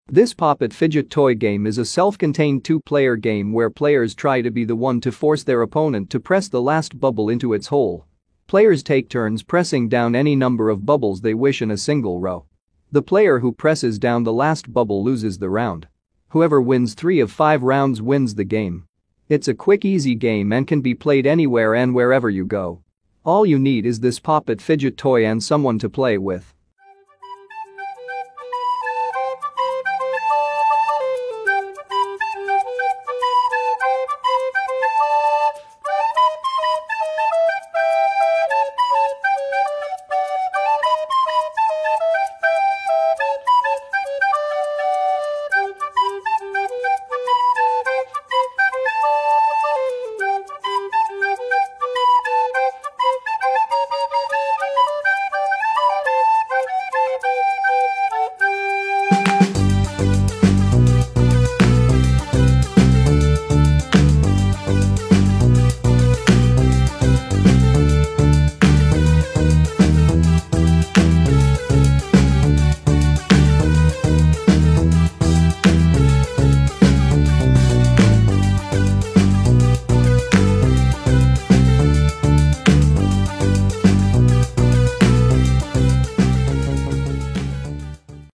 This Popit Fidget Toy game is a self-contained two-player game where players try to be the one to force their opponent to press the last bubble into its hole. Players take turns pressing down any number of bubbles they wish in a single row. The player who presses down the last bubble loses the round. Whoever wins 3 of 5 rounds wins the game. It's a quick, easy game and can be played anywhere and wherever you go. All you need is this Popit Fidget Toy and someone to play with.